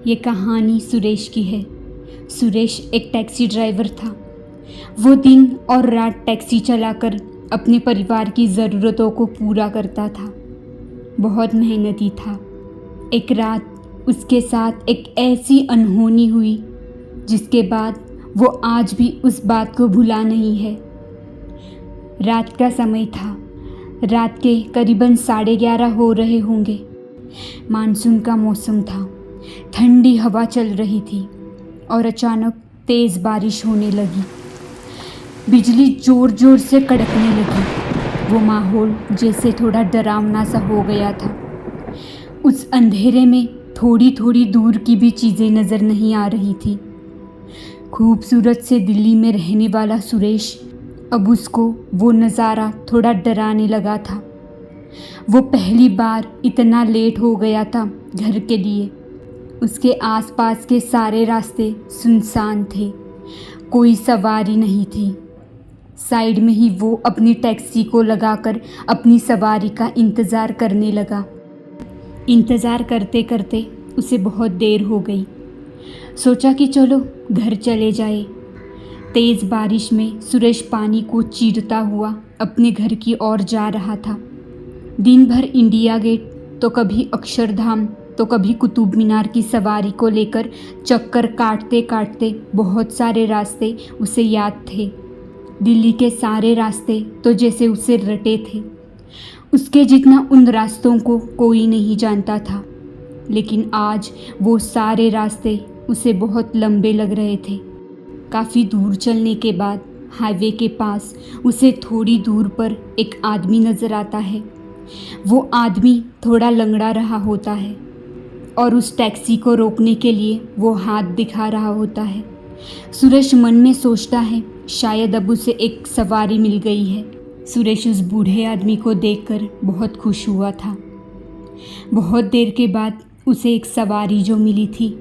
ये कहानी सुरेश की है। सुरेश एक टैक्सी ड्राइवर था। वो दिन और रात टैक्सी चलाकर अपने परिवार की ज़रूरतों को पूरा करता था। बहुत मेहनती था। एक रात उसके साथ एक ऐसी अनहोनी हुई जिसके बाद वो आज भी उस बात को भुला नहीं है। रात का समय था। रात के करीबन 11:30 हो रहे होंगे। मानसून का मौसम था। ठंडी हवा चल रही थी और अचानक तेज़ बारिश होने लगी। बिजली ज़ोर ज़ोर से कड़कने लगी। वो माहौल जैसे थोड़ा डरावना सा हो गया था। उस अंधेरे में थोड़ी थोड़ी दूर की भी चीज़ें नज़र नहीं आ रही थी। खूबसूरत से दिल्ली में रहने वाला सुरेश अब उसको वो नज़ारा थोड़ा डराने लगा था। वो पहली बार इतना लेट हो गया था घर के लिए। उसके आसपास के सारे रास्ते सुनसान थे। कोई सवारी नहीं थी। साइड में ही वो अपनी टैक्सी को लगाकर अपनी सवारी का इंतज़ार करने लगा। इंतज़ार करते करते उसे बहुत देर हो गई। सोचा कि चलो घर चले जाए। तेज़ बारिश में सुरेश पानी को चीरता हुआ अपने घर की ओर जा रहा था। दिन भर इंडिया गेट तो कभी अक्षरधाम तो कभी कुतुब मीनार की सवारी को लेकर चक्कर काटते काटते बहुत सारे रास्ते उसे याद थे। दिल्ली के सारे रास्ते तो जैसे उसे रटे थे। उसके जितना उन रास्तों को कोई नहीं जानता था। लेकिन आज वो सारे रास्ते उसे बहुत लंबे लग रहे थे। काफ़ी दूर चलने के बाद हाईवे के पास उसे थोड़ी दूर पर एक आदमी नज़र आता है। वो आदमी थोड़ा लंगड़ा रहा होता है और उस टैक्सी को रोकने के लिए वो हाथ दिखा रहा होता है। सुरेश मन में सोचता है शायद अब उसे एक सवारी मिल गई है। सुरेश उस बूढ़े आदमी को देखकर बहुत खुश हुआ था। बहुत देर के बाद उसे एक सवारी जो मिली थी।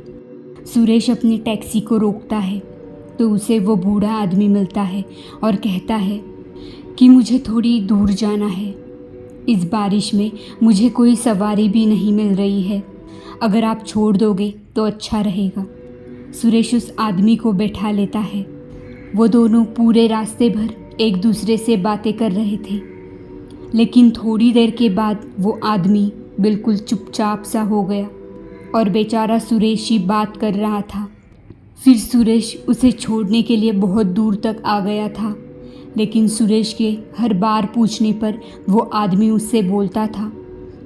सुरेश अपनी टैक्सी को रोकता है तो उसे वो बूढ़ा आदमी मिलता है और कहता है कि मुझे थोड़ी दूर जाना है। इस बारिश में मुझे कोई सवारी भी नहीं मिल रही है। अगर आप छोड़ दोगे तो अच्छा रहेगा। सुरेश उस आदमी को बैठा लेता है। वो दोनों पूरे रास्ते भर एक दूसरे से बातें कर रहे थे। लेकिन थोड़ी देर के बाद वो आदमी बिल्कुल चुपचाप सा हो गया और बेचारा सुरेश ही बात कर रहा था। फिर सुरेश उसे छोड़ने के लिए बहुत दूर तक आ गया था। लेकिन सुरेश के हर बार पूछने पर वो आदमी उससे बोलता था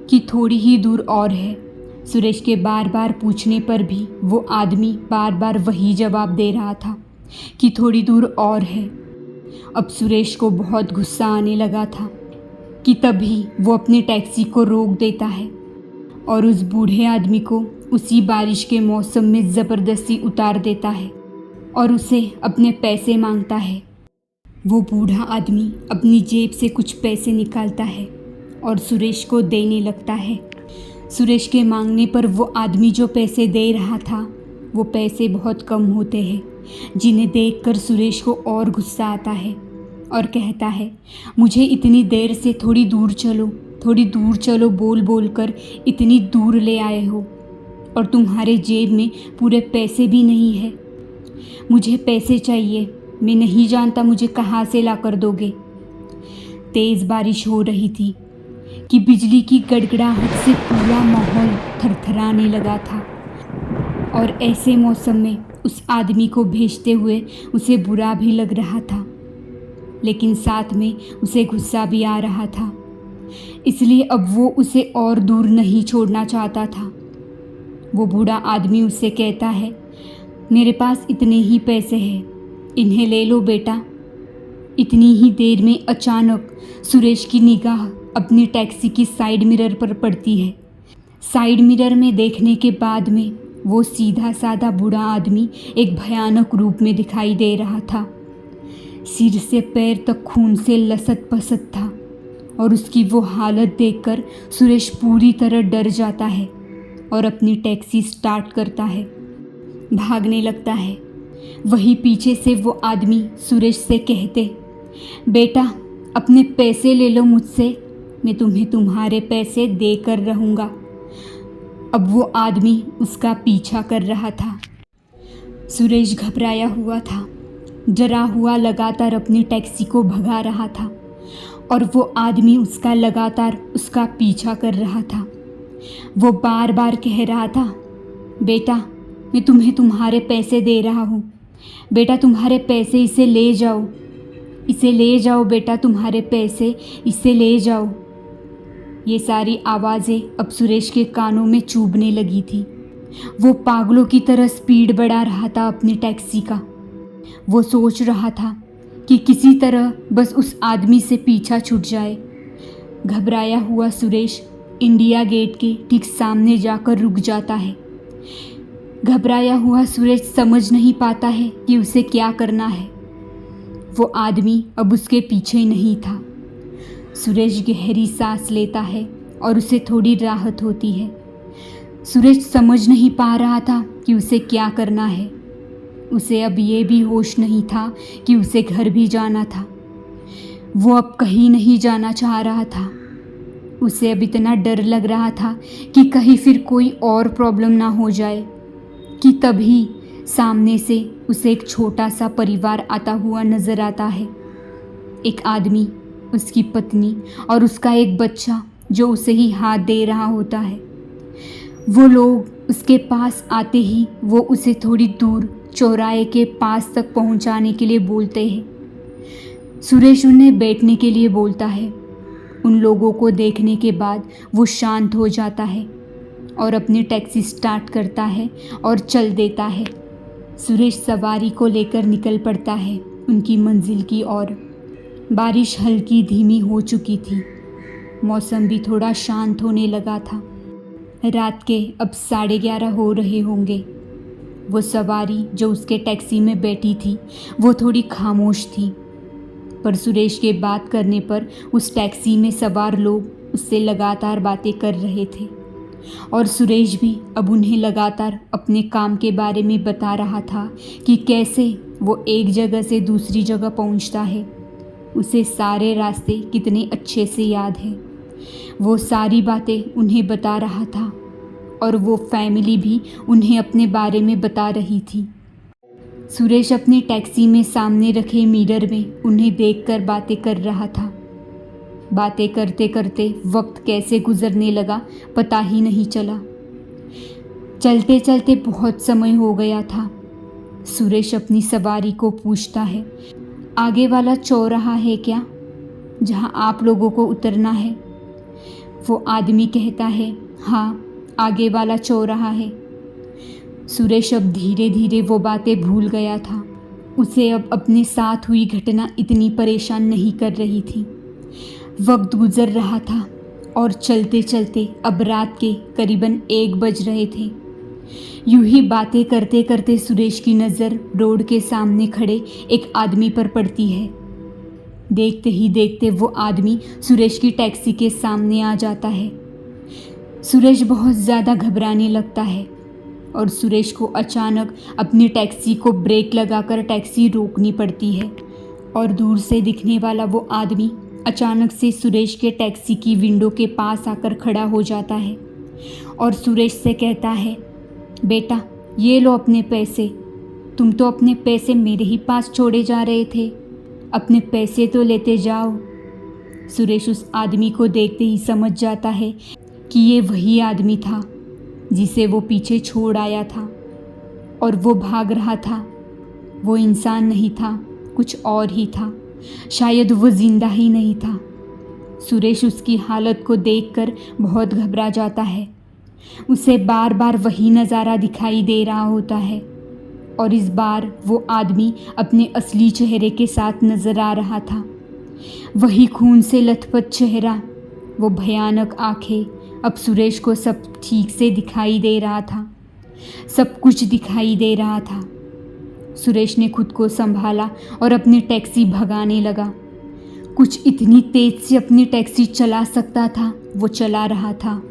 कि थोड़ी ही दूर और है। सुरेश के बार बार पूछने पर भी वो आदमी बार बार वही जवाब दे रहा था कि थोड़ी दूर और है। अब सुरेश को बहुत गुस्सा आने लगा था कि तभी वो अपनी टैक्सी को रोक देता है और उस बूढ़े आदमी को उसी बारिश के मौसम में ज़बरदस्ती उतार देता है और उसे अपने पैसे मांगता है। वो बूढ़ा आदमी अपनी जेब से कुछ पैसे निकालता है और सुरेश को देने लगता है। सुरेश के मांगने पर वो आदमी जो पैसे दे रहा था वो पैसे बहुत कम होते हैं, जिन्हें देखकर सुरेश को और गुस्सा आता है और कहता है मुझे इतनी देर से थोड़ी दूर चलो बोल बोल कर इतनी दूर ले आए हो और तुम्हारे जेब में पूरे पैसे भी नहीं है। मुझे पैसे चाहिए। मैं नहीं जानता मुझे कहाँ से ला कर दोगे। तेज़ बारिश हो रही थी कि बिजली की गड़गड़ाहट से पूरा माहौल थरथराने लगा था और ऐसे मौसम में उस आदमी को भेजते हुए उसे बुरा भी लग रहा था, लेकिन साथ में उसे गुस्सा भी आ रहा था। इसलिए अब वो उसे और दूर नहीं छोड़ना चाहता था। वो बूढ़ा आदमी उससे कहता है मेरे पास इतने ही पैसे हैं, इन्हें ले लो बेटा। इतनी ही देर में अचानक सुरेश की निगाह अपनी टैक्सी की साइड मिरर पर पड़ती है। साइड मिरर में देखने के बाद में वो सीधा साधा बूढ़ा आदमी एक भयानक रूप में दिखाई दे रहा था। सिर से पैर तक खून से लसत पसत था और उसकी वो हालत देखकर सुरेश पूरी तरह डर जाता है और अपनी टैक्सी स्टार्ट करता है, भागने लगता है। वहीं पीछे से वो आदमी सुरेश से कहते बेटा अपने पैसे ले लो मुझसे, मैं तुम्हें तुम्हारे पैसे देकर रहूँगा। अब वो आदमी उसका पीछा कर रहा था। सुरेश घबराया हुआ था, डरा हुआ लगातार अपनी टैक्सी को भगा रहा था और वो आदमी उसका लगातार उसका पीछा कर रहा था। वो बार बार कह रहा था, बेटा मैं तुम्हें तुम्हारे पैसे दे रहा हूँ, बेटा तुम्हारे पैसे, इसे ले जाओ, इसे ले जाओ बेटा, तुम्हारे पैसे, इसे ले जाओ। ये सारी आवाज़ें अब सुरेश के कानों में चुभने लगी थी। वो पागलों की तरह स्पीड बढ़ा रहा था अपनी टैक्सी का। वो सोच रहा था कि किसी तरह बस उस आदमी से पीछा छूट जाए। घबराया हुआ सुरेश इंडिया गेट के ठीक सामने जाकर रुक जाता है। घबराया हुआ सुरेश समझ नहीं पाता है कि उसे क्या करना है। वो आदमी अब उसके पीछे नहीं था। सुरेश गहरी सांस लेता है और उसे थोड़ी राहत होती है। सुरेश समझ नहीं पा रहा था कि उसे क्या करना है। उसे अब ये भी होश नहीं था कि उसे घर भी जाना था। वो अब कहीं नहीं जाना चाह रहा था। उसे अब इतना डर लग रहा था कि कहीं फिर कोई और प्रॉब्लम ना हो जाए कि तभी सामने से उसे एक छोटा सा परिवार आता हुआ नज़र आता है। एक आदमी, उसकी पत्नी और उसका एक बच्चा जो उसे ही हाथ दे रहा होता है। वो लोग उसके पास आते ही वो उसे थोड़ी दूर चौराहे के पास तक पहुंचाने के लिए बोलते हैं। सुरेश उन्हें बैठने के लिए बोलता है। उन लोगों को देखने के बाद वो शांत हो जाता है और अपनी टैक्सी स्टार्ट करता है और चल देता है। सुरेश सवारी को लेकर निकल पड़ता है उनकी मंजिल की ओर। बारिश हल्की धीमी हो चुकी थी। मौसम भी थोड़ा शांत होने लगा था। रात के अब 11:30 हो रहे होंगे। वो सवारी जो उसके टैक्सी में बैठी थी वो थोड़ी खामोश थी, पर सुरेश के बात करने पर उस टैक्सी में सवार लोग उससे लगातार बातें कर रहे थे और सुरेश भी अब उन्हें लगातार अपने काम के बारे में बता रहा था कि कैसे वो एक जगह से दूसरी जगह पहुंचता है। उसे सारे रास्ते कितने अच्छे से याद है। वो सारी बातें उन्हें बता रहा था और वो फैमिली भी उन्हें अपने बारे में बता रही थी। सुरेश अपनी टैक्सी में सामने रखे मिरर में उन्हें देखकर बातें कर रहा था। बातें करते करते वक्त कैसे गुजरने लगा पता ही नहीं चला। चलते चलते बहुत समय हो गया था। सुरेश अपनी सवारी को पूछता है, आगे वाला चौराहा है क्या, जहाँ आप लोगों को उतरना है? वो आदमी कहता है, हाँ आगे वाला चौराहा है। सुरेश अब धीरे धीरे वो बातें भूल गया था। उसे अब अपने साथ हुई घटना इतनी परेशान नहीं कर रही थी। वक्त गुजर रहा था और चलते चलते अब रात के करीबन 1 बज रहे थे। यूं ही बातें करते करते सुरेश की नज़र रोड के सामने खड़े एक आदमी पर पड़ती है। देखते ही देखते वो आदमी सुरेश की टैक्सी के सामने आ जाता है। सुरेश बहुत ज़्यादा घबराने लगता है और सुरेश को अचानक अपनी टैक्सी को ब्रेक लगाकर टैक्सी रोकनी पड़ती है और दूर से दिखने वाला वो आदमी अचानक से सुरेश के टैक्सी की विंडो के पास आकर खड़ा हो जाता है और सुरेश से कहता है, बेटा ये लो अपने पैसे, तुम तो अपने पैसे मेरे ही पास छोड़े जा रहे थे, अपने पैसे तो लेते जाओ। सुरेश उस आदमी को देखते ही समझ जाता है कि ये वही आदमी था जिसे वो पीछे छोड़ आया था और वो भाग रहा था। वो इंसान नहीं था, कुछ और ही था, शायद वो जिंदा ही नहीं था। सुरेश उसकी हालत को देखकर बहुत घबरा जाता है। उसे बार बार वही नज़ारा दिखाई दे रहा होता है और इस बार वो आदमी अपने असली चेहरे के साथ नज़र आ रहा था। वही खून से लथपथ चेहरा, वो भयानक आंखें। अब सुरेश को सब ठीक से दिखाई दे रहा था, सब कुछ दिखाई दे रहा था। सुरेश ने खुद को संभाला और अपनी टैक्सी भगाने लगा। कुछ इतनी तेज से अपनी टैक्सी चला सकता था वो चला रहा था।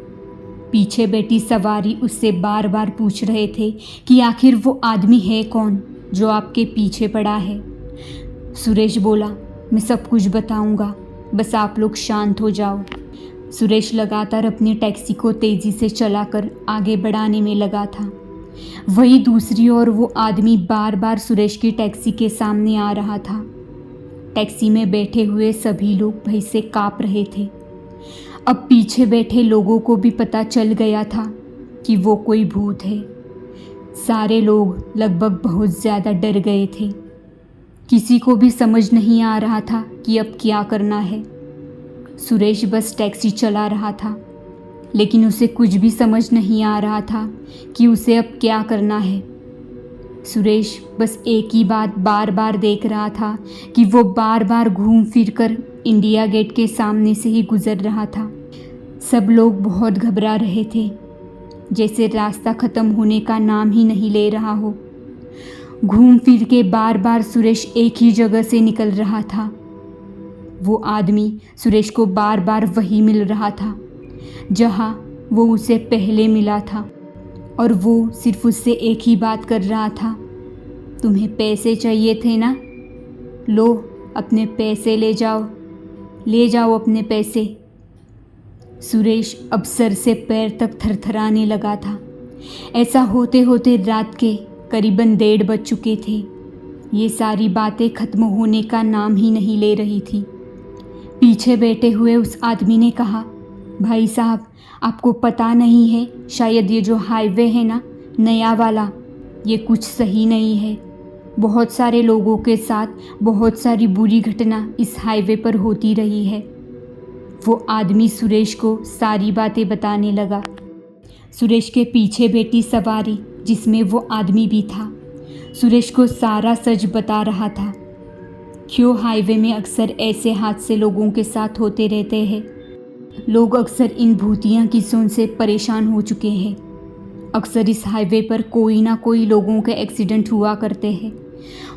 पीछे बैठी सवारी उससे बार बार पूछ रहे थे कि आखिर वो आदमी है कौन जो आपके पीछे पड़ा है। सुरेश बोला, मैं सब कुछ बताऊंगा, बस आप लोग शांत हो जाओ। सुरेश लगातार अपनी टैक्सी को तेज़ी से चलाकर आगे बढ़ाने में लगा था। वहीं दूसरी ओर वो आदमी बार बार सुरेश की टैक्सी के सामने आ रहा था। टैक्सी में बैठे हुए सभी लोग भय से काँप रहे थे। अब पीछे बैठे लोगों को भी पता चल गया था कि वो कोई भूत है। सारे लोग लगभग बहुत ज़्यादा डर गए थे। किसी को भी समझ नहीं आ रहा था कि अब क्या करना है। सुरेश बस टैक्सी चला रहा था, लेकिन उसे कुछ भी समझ नहीं आ रहा था कि उसे अब क्या करना है। सुरेश बस एक ही बात बार बार देख रहा था कि वो बार बार घूम फिर कर इंडिया गेट के सामने से ही गुजर रहा था। सब लोग बहुत घबरा रहे थे, जैसे रास्ता ख़त्म होने का नाम ही नहीं ले रहा हो। घूम फिर के बार बार सुरेश एक ही जगह से निकल रहा था। वो आदमी सुरेश को बार बार वही मिल रहा था जहाँ वो उसे पहले मिला था, और वो सिर्फ उससे एक ही बात कर रहा था, तुम्हें पैसे चाहिए थे ना, लो अपने पैसे ले जाओ अपने पैसे। सुरेश अब सर से पैर तक थरथराने लगा था। ऐसा होते होते रात के करीबन 1:30 बज चुके थे। ये सारी बातें ख़त्म होने का नाम ही नहीं ले रही थी। पीछे बैठे हुए उस आदमी ने कहा, भाई साहब आपको पता नहीं है, शायद ये जो हाईवे है ना, नया वाला, ये कुछ सही नहीं है। बहुत सारे लोगों के साथ बहुत सारी बुरी घटना इस हाईवे पर होती रही है। वो आदमी सुरेश को सारी बातें बताने लगा। सुरेश के पीछे बैठी सवारी, जिसमें वो आदमी भी था, सुरेश को सारा सच बता रहा था। क्यों हाईवे में अक्सर ऐसे हादसे लोगों के साथ होते रहते हैं। लोग अक्सर इन भूतिया किस्सों से परेशान हो चुके हैं। अक्सर इस हाईवे पर कोई ना कोई लोगों के एक्सीडेंट हुआ करते हैं।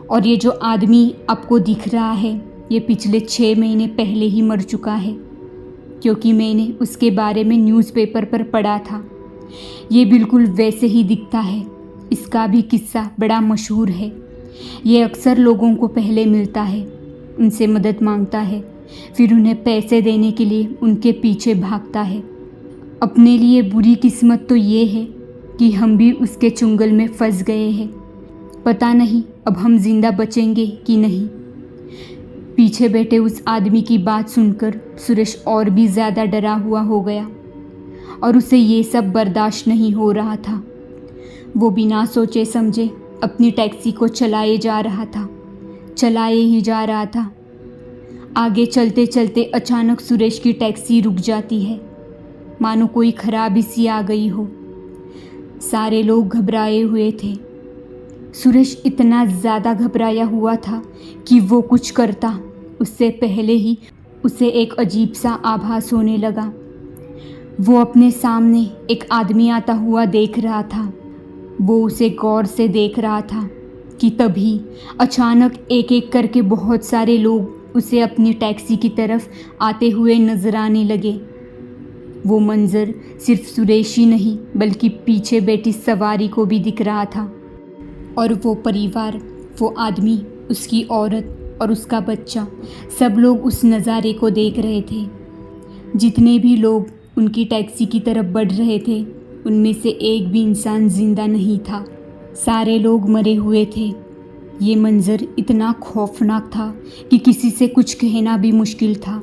और ये जो आदमी आपको दिख रहा है, ये पिछले 6 महीने पहले ही मर चुका है, क्योंकि मैंने उसके बारे में न्यूज़पेपर पर पढ़ा था। ये बिल्कुल वैसे ही दिखता है। इसका भी किस्सा बड़ा मशहूर है। ये अक्सर लोगों को पहले मिलता है, उनसे मदद मांगता है, फिर उन्हें पैसे देने के लिए उनके पीछे भागता है। अपने लिए बुरी किस्मत तो ये है कि हम भी उसके चुंगल में फंस गए हैं। पता नहीं अब हम जिंदा बचेंगे कि नहीं। पीछे बैठे उस आदमी की बात सुनकर सुरेश और भी ज़्यादा डरा हुआ हो गया, और उसे ये सब बर्दाश्त नहीं हो रहा था। वो बिना सोचे समझे अपनी टैक्सी को चलाए ही जा रहा था। आगे चलते चलते अचानक सुरेश की टैक्सी रुक जाती है, मानो कोई खराबी सी आ गई हो। सारे लोग घबराए हुए थे। सुरेश इतना ज़्यादा घबराया हुआ था कि वो कुछ करता उससे पहले ही उसे एक अजीब सा आभास होने लगा। वो अपने सामने एक आदमी आता हुआ देख रहा था। वो उसे गौर से देख रहा था कि तभी अचानक एक एक करके बहुत सारे लोग उसे अपनी टैक्सी की तरफ आते हुए नजर आने लगे। वो मंजर सिर्फ सुरेश ही नहीं बल्कि पीछे बैठी सवारी को भी दिख रहा था, और वो परिवार, वो आदमी, उसकी औरत और उसका बच्चा, सब लोग उस नज़ारे को देख रहे थे। जितने भी लोग उनकी टैक्सी की तरफ बढ़ रहे थे, उनमें से एक भी इंसान जिंदा नहीं था। सारे लोग मरे हुए थे। ये मंजर इतना खौफनाक था कि किसी से कुछ कहना भी मुश्किल था,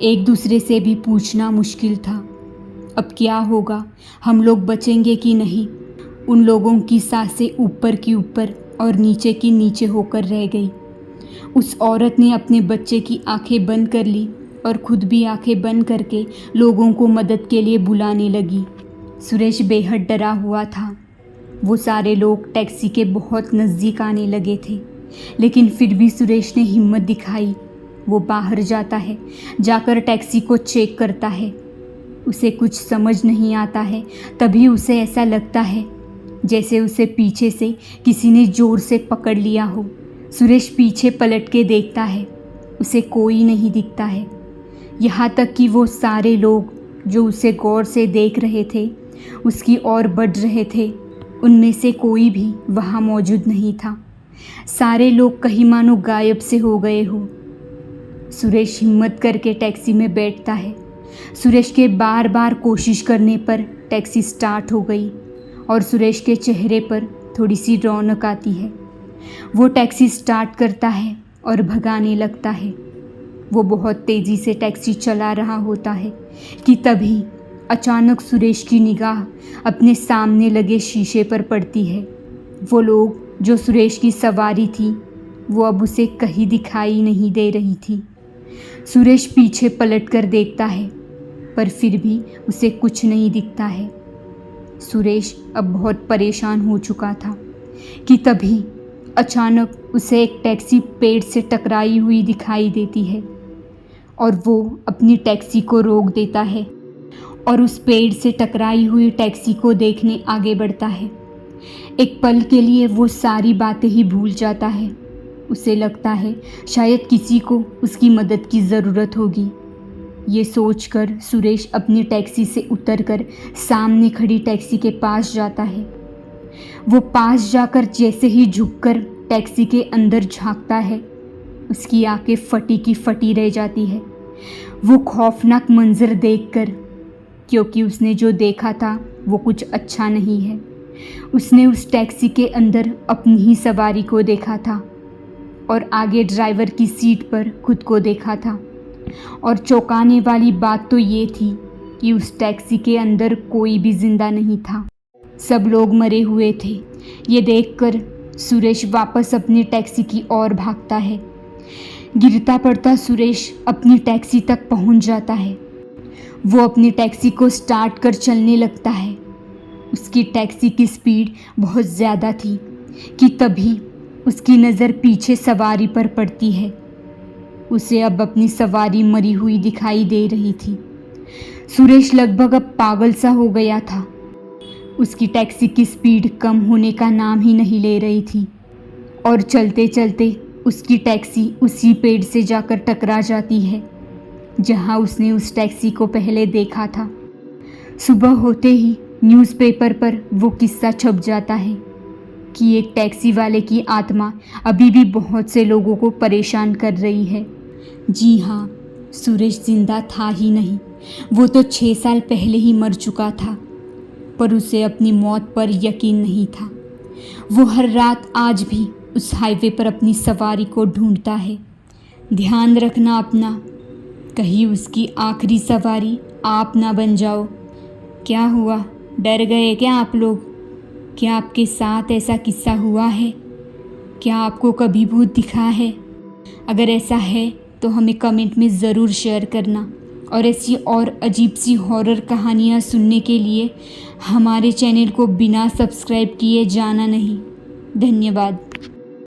एक दूसरे से भी पूछना मुश्किल था। अब क्या होगा, हम लोग बचेंगे कि नहीं। उन लोगों की सांसें ऊपर की ऊपर और नीचे की नीचे होकर रह गई। उस औरत ने अपने बच्चे की आंखें बंद कर ली और खुद भी आंखें बंद करके लोगों को मदद के लिए बुलाने लगी। सुरेश बेहद डरा हुआ था। वो सारे लोग टैक्सी के बहुत नज़दीक आने लगे थे, लेकिन फिर भी सुरेश ने हिम्मत दिखाई। वो बाहर जाता है, जाकर टैक्सी को चेक करता है। उसे कुछ समझ नहीं आता है। तभी उसे ऐसा लगता है जैसे उसे पीछे से किसी ने ज़ोर से पकड़ लिया हो। सुरेश पीछे पलट के देखता है, उसे कोई नहीं दिखता है। यहाँ तक कि वो सारे लोग जो उसे गौर से देख रहे थे, उसकी ओर बढ़ रहे थे, उनमें से कोई भी वहाँ मौजूद नहीं था। सारे लोग कहीं मानो गायब से हो गए हो। सुरेश हिम्मत करके टैक्सी में बैठता है। सुरेश के बार बार कोशिश करने पर टैक्सी स्टार्ट हो गई और सुरेश के चेहरे पर थोड़ी सी रौनक आती है। वो टैक्सी स्टार्ट करता है और भगाने लगता है। वो बहुत तेज़ी से टैक्सी चला रहा होता है कि तभी अचानक सुरेश की निगाह अपने सामने लगे शीशे पर पड़ती है। वो लोग जो सुरेश की सवारी थी वो अब उसे कहीं दिखाई नहीं दे रही थी। सुरेश पीछे पलट कर देखता है पर फिर भी उसे कुछ नहीं दिखता है। सुरेश अब बहुत परेशान हो चुका था कि तभी अचानक उसे एक टैक्सी पेड़ से टकराई हुई दिखाई देती है और वो अपनी टैक्सी को रोक देता है और उस पेड़ से टकराई हुई टैक्सी को देखने आगे बढ़ता है। एक पल के लिए वो सारी बातें ही भूल जाता है। उसे लगता है शायद किसी को उसकी मदद की ज़रूरत होगी। ये सोचकर सुरेश अपनी टैक्सी से उतरकर सामने खड़ी टैक्सी के पास जाता है। वो पास जाकर जैसे ही झुककर टैक्सी के अंदर झांकता है, उसकी आंखें फटी की फटी रह जाती है। वो खौफनाक मंजर देखकर, क्योंकि उसने जो देखा था वो कुछ अच्छा नहीं है। उसने उस टैक्सी के अंदर अपनी ही सवारी को देखा था और आगे ड्राइवर की सीट पर खुद को देखा था। और चौंकाने वाली बात तो ये थी कि उस टैक्सी के अंदर कोई भी जिंदा नहीं था, सब लोग मरे हुए थे। ये देखकर सुरेश वापस अपनी टैक्सी की ओर भागता है। गिरता पड़ता सुरेश अपनी टैक्सी तक पहुंच जाता है। वो अपनी टैक्सी को स्टार्ट कर चलने लगता है। उसकी टैक्सी की स्पीड बहुत ज़्यादा थी कि तभी उसकी नज़र पीछे सवारी पर पड़ती है। उसे अब अपनी सवारी मरी हुई दिखाई दे रही थी। सुरेश लगभग अब पागल सा हो गया था। उसकी टैक्सी की स्पीड कम होने का नाम ही नहीं ले रही थी और चलते चलते उसकी टैक्सी उसी पेड़ से जाकर टकरा जाती है जहां उसने उस टैक्सी को पहले देखा था। सुबह होते ही न्यूज़पेपर पर वो किस्सा छप जाता है कि एक टैक्सी वाले की आत्मा अभी भी बहुत से लोगों को परेशान कर रही है। जी हाँ, सुरेश जिंदा था ही नहीं, वो तो 6 साल पहले ही मर चुका था, पर उसे अपनी मौत पर यकीन नहीं था। वो हर रात आज भी उस हाईवे पर अपनी सवारी को ढूंढता है। ध्यान रखना अपना, कहीं उसकी आखिरी सवारी आप ना बन जाओ। क्या हुआ, डर गए क्या आप लोग? क्या आपके साथ ऐसा किस्सा हुआ है? क्या आपको कभी भूत दिखा है? अगर ऐसा है तो हमें कमेंट में ज़रूर शेयर करना और ऐसी और अजीब सी हॉरर कहानियाँ सुनने के लिए हमारे चैनल को बिना सब्सक्राइब किए जाना नहीं। धन्यवाद।